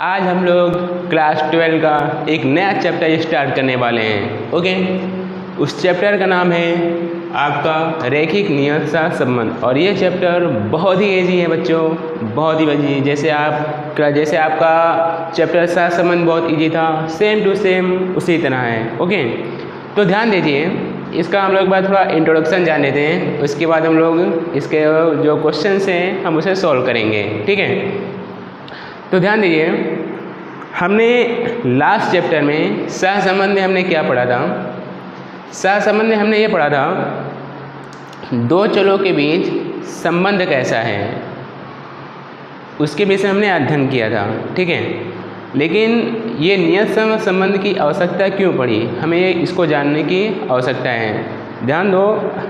आज हम लोग क्लास 12 का एक नया चैप्टर स्टार्ट करने वाले हैं। ओके, उस चैप्टर का नाम है आपका रैखिक नियत सहसंबंध। और ये चैप्टर बहुत ही ईजी है बच्चों, बहुत ही ईजी। जैसे आपका चैप्टर सहसंबंध बहुत ईजी था, सेम टू सेम उसी तरह है। ओके, तो ध्यान दीजिए, इसका हम लोग बाद थोड़ा इंट्रोडक्शन जान लेते हैं, उसके बाद हम लोग इसके जो क्वेश्चंस हैं हम उसे सॉल्व करेंगे। ठीक है, तो ध्यान दीजिए, हमने लास्ट चैप्टर में सहसंबंध में हमने क्या पढ़ा था। सहसंबंध में हमने ये पढ़ा था दो चलों के बीच संबंध कैसा है, उसके विषय हमने अध्ययन किया था। ठीक है, लेकिन ये नियत संबंध की आवश्यकता क्यों पड़ी, हमें इसको जानने की आवश्यकता है। ध्यान दो,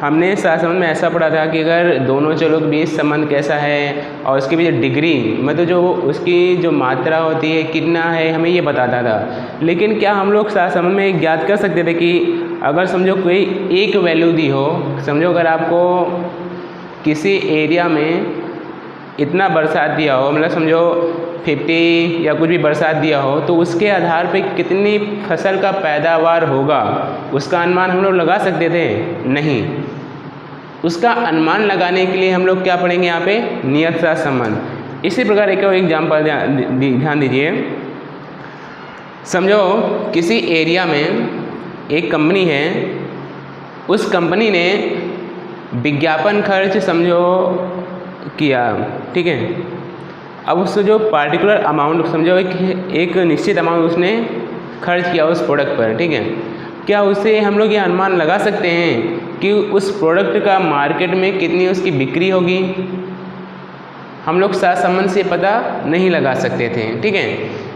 हमने सहसंबंध में ऐसा पढ़ा था कि अगर दोनों चलों के बीच संबंध कैसा है और उसके बीच डिग्री, मतलब जो उसकी जो मात्रा होती है कितना है, हमें ये बताता था। लेकिन क्या हम लोग सहसंबंध में ज्ञात कर सकते थे कि अगर समझो कोई एक वैल्यू दी हो, समझो अगर आपको किसी एरिया में इतना बरसात दिया हो, मतलब समझो 50 या कुछ भी बरसात दिया हो, तो उसके आधार पे कितनी फसल का पैदावार होगा उसका अनुमान हम लोग लगा सकते थे? नहीं। उसका अनुमान लगाने के लिए हम लोग क्या पढ़ेंगे यहाँ पे? नियत सहसंबंध। इसी प्रकार एक और एग्जाम्पल ध्यान दीजिए, समझो किसी एरिया में एक कंपनी है, उस कंपनी ने विज्ञापन खर्च समझो किया। ठीक है, अब उससे जो पार्टिकुलर अमाउंट समझो एक निश्चित अमाउंट उसने खर्च किया उस प्रोडक्ट पर। ठीक है, क्या उससे हम लोग ये अनुमान लगा सकते हैं कि उस प्रोडक्ट का मार्केट में कितनी उसकी बिक्री होगी? हम लोग सहसंबंध से पता नहीं लगा सकते थे। ठीक है,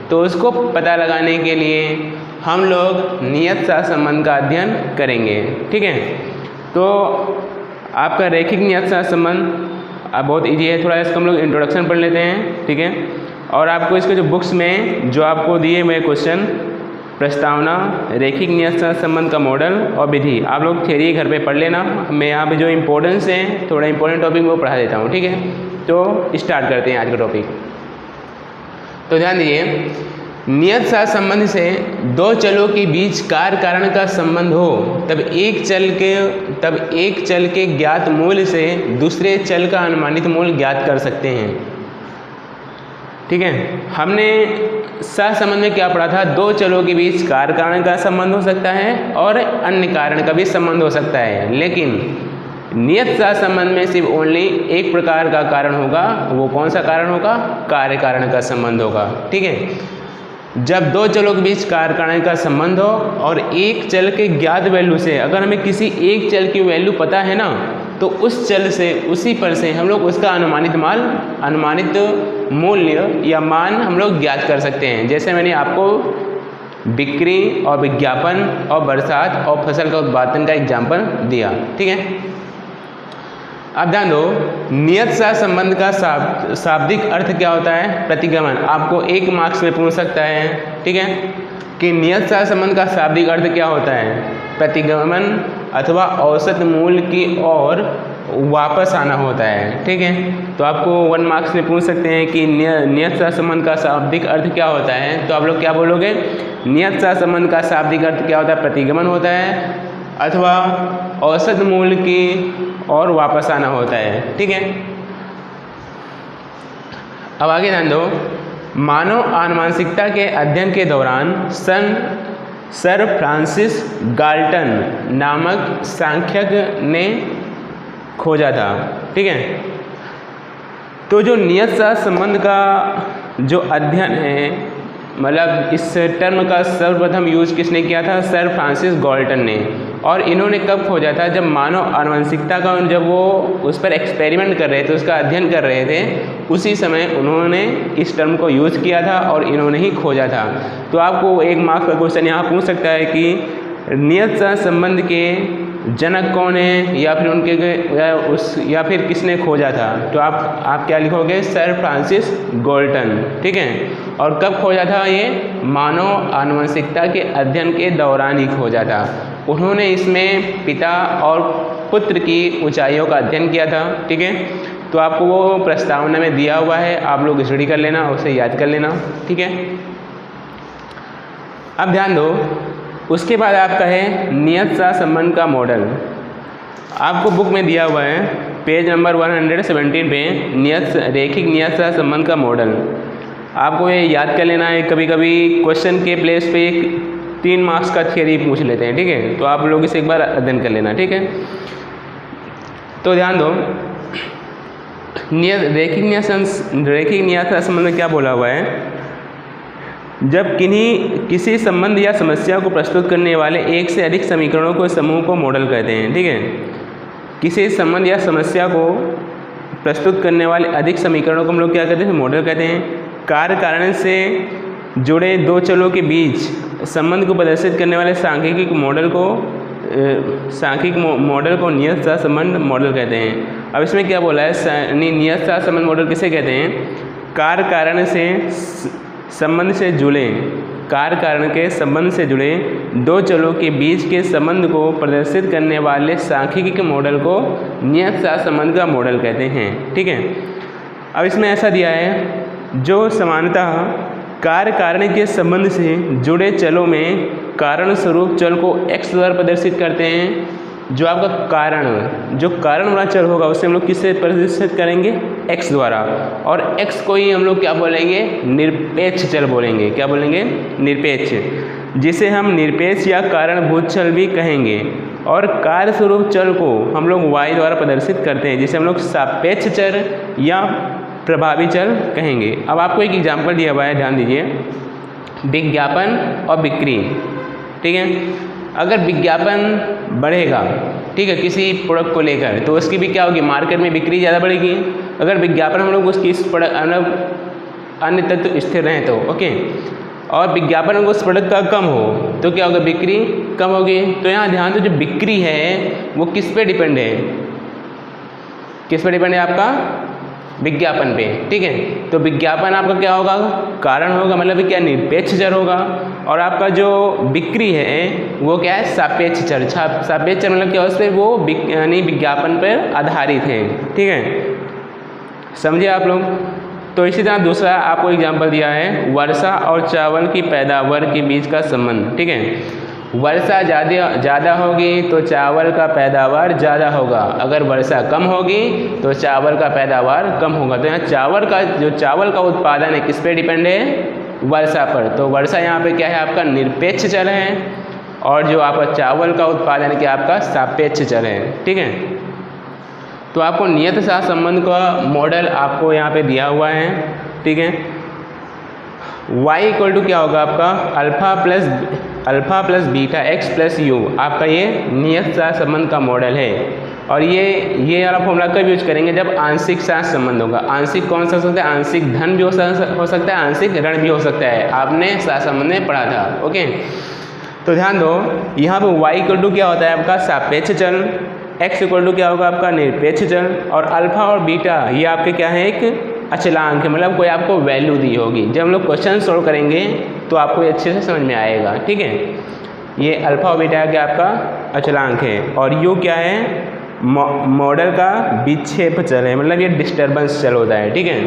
तो उसको पता लगाने के लिए हम लोग नियत सहसंबंध का अध्ययन करेंगे। ठीक है, तो आपका रैखिक नियत सहसंबंध अब बहुत इजी है, थोड़ा इसका हम लोग इंट्रोडक्शन पढ़ लेते हैं। ठीक है, और आपको इसके जो बुक्स में जो आपको दिए हुए क्वेश्चन, प्रस्तावना, रैखिक नियत सहसंबंध का मॉडल और विधि, आप लोग थ्योरी घर पे पढ़ लेना। मैं यहाँ पे जो इंपॉर्टेंस है, थोड़ा इंपॉर्टेंट टॉपिक वो पढ़ा देता हूँ। ठीक है, तो स्टार्ट करते हैं आज का टॉपिक। तो ध्यान दीजिए, नियत सहसंबंध से दो चलों के बीच कार्य कारण का संबंध हो तब एक चल के ज्ञात मूल्य से दूसरे चल का अनुमानित मूल्य ज्ञात कर सकते हैं। ठीक है, हमने सहसंबंध में क्या पढ़ा था? दो चलों के बीच कार्य कारण का संबंध हो सकता है और अन्य कारण का भी संबंध हो सकता है, लेकिन नियत सहसंबंध में सिर्फ ओनली एक प्रकार का कारण होगा। वो कौन सा कारण होगा? कार्य कारण का संबंध होगा। ठीक है, जब दो चलों के बीच कार्य कारण का संबंध हो और एक चल के ज्ञात वैल्यू से, अगर हमें किसी एक चल की वैल्यू पता है ना, तो उस चल से, उसी पर से हम लोग उसका अनुमानित मूल्य या मान हम लोग ज्ञात कर सकते हैं। जैसे मैंने आपको बिक्री और विज्ञापन और बरसात और फसल का उत्पादन का एग्जाम्पल दिया। ठीक है, अब ध्यान दो, नियत सहसंबंध का शाब्दिक अर्थ क्या होता है? प्रतिगमन। आपको 1 मार्क्स में पूछ सकता है, ठीक है, कि नियत सहसंबंध का शाब्दिक अर्थ क्या होता है? प्रतिगमन अथवा औसत मूल्य की ओर वापस आना होता है। ठीक है, तो आपको 1 मार्क्स में पूछ सकते हैं कि नियत सहसंबंध का शाब्दिक अर्थ क्या होता है, तो आप लोग क्या बोलोगे? नियत सहसंबंध का शाब्दिक अर्थ क्या होता है? प्रतिगमन होता है अथवा औसत मूल्य की और वापस आना होता है। ठीक है, अब आगे ध्यान दो, मानव आनुवंशिकता के अध्ययन के दौरान सर फ्रांसिस गाल्टन नामक सांख्यज्ञ ने खोजा था। ठीक है, तो जो नियत सहसंबंध का जो अध्ययन है, मतलब इस टर्म का सर्वप्रथम यूज किसने किया था? सर फ्रांसिस गाल्टन ने। और इन्होंने कब खोजा था? जब मानव आनुवंशिकता का, जब वो उस पर एक्सपेरिमेंट कर रहे थे, उसका अध्ययन कर रहे थे, उसी समय उन्होंने इस टर्म को यूज़ किया था और इन्होंने ही खोजा था। तो आपको 1 मार्क्स का क्वेश्चन यहाँ पूछ सकता है कि नियत सहसंबंध के जनक कौन है, या फिर उनके या फिर किसने खोजा था? तो आप क्या लिखोगे? Sir Francis Galton. ठीक है, और कब खोजा था? ये मानव आनुवंशिकता के अध्ययन के दौरान ही खोजा था। उन्होंने इसमें पिता और पुत्र की ऊंचाइयों का अध्ययन किया था। ठीक है, तो आपको वो प्रस्तावना में दिया हुआ है, आप लोग स्टडी कर लेना, उसे याद कर लेना, ठीक है। अब ध्यान दो, उसके बाद आपका है नियत सहसंबंध का मॉडल। आपको बुक में दिया हुआ है पेज नंबर 117 पे रैखिक नियत सहसंबंध का मॉडल। आपको ये याद कर लेना है। कभी कभी क्वेश्चन के प्लेस पे 3 मार्क्स का थ्योरी पूछ लेते हैं, ठीक है, तो आप लोग इसे एक बार अध्ययन कर लेना, ठीक है। तो ध्यान दो, रैखिक नियत सहसंबंध में क्या बोला हुआ है, जब किसी संबंध या समस्या को प्रस्तुत करने वाले एक से अधिक समीकरणों को समूह को मॉडल कहते हैं, ठीक है। किसी संबंध या समस्या को प्रस्तुत करने वाले अधिक समीकरणों को हम लोग क्या कहते हैं, मॉडल कहते हैं। कार्य कारण से जुड़े दो चलों के बीच संबंध को प्रदर्शित करने वाले सांख्यिकी मॉडल को नियत सहसंबंध मॉडल कहते हैं। अब इसमें क्या बोला है, नियत सहसंबंध मॉडल किसे कहते हैं, कार्य कारण के संबंध से जुड़े दो चलों के बीच के संबंध को प्रदर्शित करने वाले सांख्यिकी के मॉडल को नियत सहसंबंध का मॉडल कहते हैं, ठीक है। अब इसमें ऐसा दिया है, जो समानतः कार्य कारण के संबंध से जुड़े चलों में कारण स्वरूप चल को x द्वारा प्रदर्शित करते हैं। जो आपका कारण वाला चल होगा उसे हम लोग किससे प्रदर्शित करेंगे, x द्वारा, और x को ही हम लोग क्या बोलेंगे, निरपेक्ष चल बोलेंगे। क्या बोलेंगे, निरपेक्ष, जिसे हम निरपेक्ष या कारणभूत चल भी कहेंगे। और कार्य स्वरूप चल को हम लोग y द्वारा प्रदर्शित करते हैं, जिसे हम लोग सापेक्ष चर या प्रभावी चल कहेंगे। अब आपको एक एग्जाम्पल दिया हुआ है, ध्यान दीजिए, विज्ञापन और बिक्री, ठीक है। अगर विज्ञापन बढ़ेगा, ठीक है, किसी प्रोडक्ट को लेकर, तो उसकी भी क्या होगी, मार्केट में बिक्री ज़्यादा बढ़ेगी। अगर विज्ञापन हम लोग उसकी अन्य तत्व स्थिर रहें तो ओके, और विज्ञापन अगर उस प्रोडक्ट का कम हो तो क्या होगा, बिक्री कम होगी। तो यहाँ ध्यान दो, जो बिक्री है वो किस पे डिपेंड है, किस पे डिपेंड है, आपका विज्ञापन पे, ठीक है। तो विज्ञापन आपका क्या होगा, कारण होगा, मतलब क्या, निरपेक्ष चर होगा। और आपका जो बिक्री है वो क्या है, सापेक्ष चर। सापेक्ष चर मतलब क्या, उस पर वो यानी विज्ञापन पर आधारित है, ठीक है, समझे आप लोग। तो इसी तरह दूसरा आपको एग्जाम्पल दिया है, वर्षा और चावल की पैदावार के बीच का संबंध, ठीक है। वर्षा ज़्यादा होगी तो चावल का पैदावार ज़्यादा होगा, अगर वर्षा कम होगी तो चावल का पैदावार कम होगा। तो यहाँ चावल का उत्पादन है किस पे डिपेंड है, वर्षा पर। तो वर्षा यहाँ पे क्या है, आपका निरपेक्ष चर है, और जो आपका चावल का उत्पादन क्या आपका सापेक्ष चर है, ठीक है। तो आपको नियत सहसंबंध का मॉडल आपको यहाँ पे दिया हुआ है, ठीक है। y इक्वल टू क्या होगा, आपका alpha plus beta x plus you, आपका ये नियत सहसंबंध का मॉडल है। और ये वाला फॉर्मूला कब यूज करेंगे, जब आंशिक सहसंबंध होगा। आंशिक कौन सा हो सकता है, आंशिक धन भी हो सकता है, आंशिक ऋण भी हो सकता है, आपने सहसंबंध में पढ़ा था, ओके। तो ध्यान दो, यहाँ पे y इक्वल टू क्या होता है, आपका सापेक्ष चल, x इक्वल टू क्या होगा, आपका निरपेक्ष चल, और अल्फ़ा और बीटा ये आपके क्या है, एक अचलांक है, मतलब कोई आपको वैल्यू दी होगी। जब हम लोग क्वेश्चन सॉल्व करेंगे तो आपको ये अच्छे से समझ में आएगा, ठीक है। ये अल्फ़ा और बीटा क्या आपका अचलांक है, और यू क्या है, मॉडल का विक्षेप चल है, मतलब ये डिस्टर्बेंस चल होता है, ठीक है।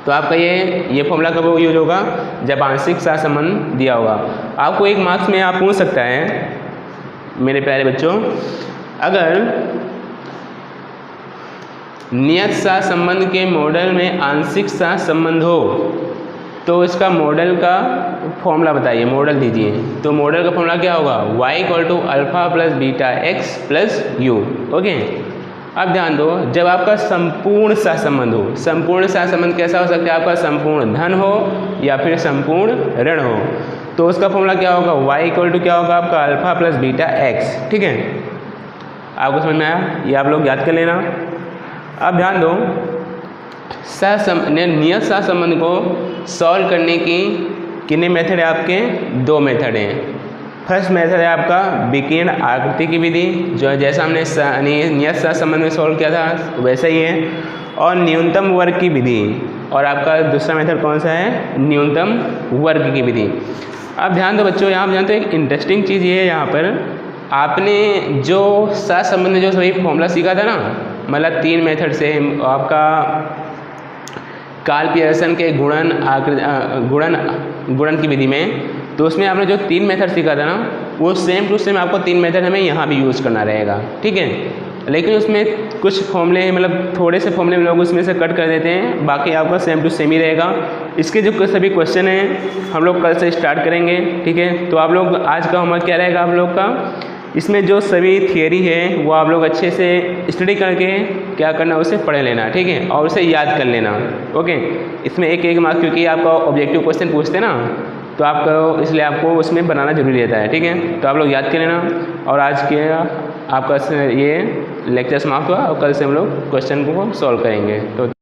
तो आपका ये फॉर्मूला कब यूज होगा, जब आंशिक सहसंबंध दिया होगा। आपको एक मार्क्स में आप पूछ सकता है मेरे प्यारे बच्चों, अगर नियत सहसंबंध के मॉडल में आंशिक सहसंबंध हो तो इसका मॉडल का फॉर्मूला बताइए, मॉडल दीजिए। तो मॉडल का फॉर्मूला क्या होगा, y equal to alpha plus beta x plus u, okay. अब ध्यान दो, जब आपका संपूर्ण सहसंबंध हो, संपूर्ण सहसंबंध कैसा हो सकता है, आपका संपूर्ण धन हो या फिर संपूर्ण ऋण हो, तो उसका फॉर्मूला क्या होगा, y इक्वल टू क्या होगा, आपका अल्फ़ा प्लस बीटा x, ठीक है। आपको समझ में आया, ये आप लोग याद कर लेना। अब ध्यान दो, नियत सहसंबंध को सॉल्व करने की कितने मेथड है आपके, 2 मेथड हैं। फर्स्ट मेथड है आपका विकीर्ण आकृति की विधि, जो जैसा हमने नियत सहसंबंध में सॉल्व किया था वैसा ही है, और न्यूनतम वर्ग की विधि। और आपका दूसरा मेथड कौन सा है, न्यूनतम वर्ग की विधि। अब ध्यान दो बच्चों, यहाँ पर जानते हो एक इंटरेस्टिंग चीज़ ये है, यहाँ पर आपने जो सहसंबंध जो सही फॉर्मूला सीखा था ना, मतलब 3 मेथड से आपका कार्ल पियर्सन के गुणन की विधि में, तो उसमें आपने जो 3 मेथड सीखा था ना, वो सेम टू सेम आपको 3 मेथड हमें यहाँ भी यूज़ करना रहेगा, ठीक है। लेकिन उसमें कुछ फॉर्मूले मतलब थोड़े से फॉर्मूले लोग उसमें से कट कर देते हैं, बाकी आपका सेम टू सेम ही रहेगा। इसके जो सभी क्वेश्चन हैं हम लोग कल से स्टार्ट करेंगे, ठीक है। तो आप लोग आज का होमवर्क क्या रहेगा आप लोग का, इसमें जो सभी थियरी है वो आप लोग अच्छे से स्टडी करके क्या करना, उसे पढ़ लेना, ठीक है, और उसे याद कर लेना, ओके। इसमें एक मार्क्स, क्योंकि आपका ऑब्जेक्टिव क्वेश्चन पूछते हैं ना, तो आपको इसलिए आपको उसमें बनाना जरूरी रहता है, ठीक है। तो आप लोग याद कर लेना, और आज के आपका ये लेक्चर समाप्त हुआ, और कल से हम लोग क्वेश्चन को सॉल्व करेंगे। तो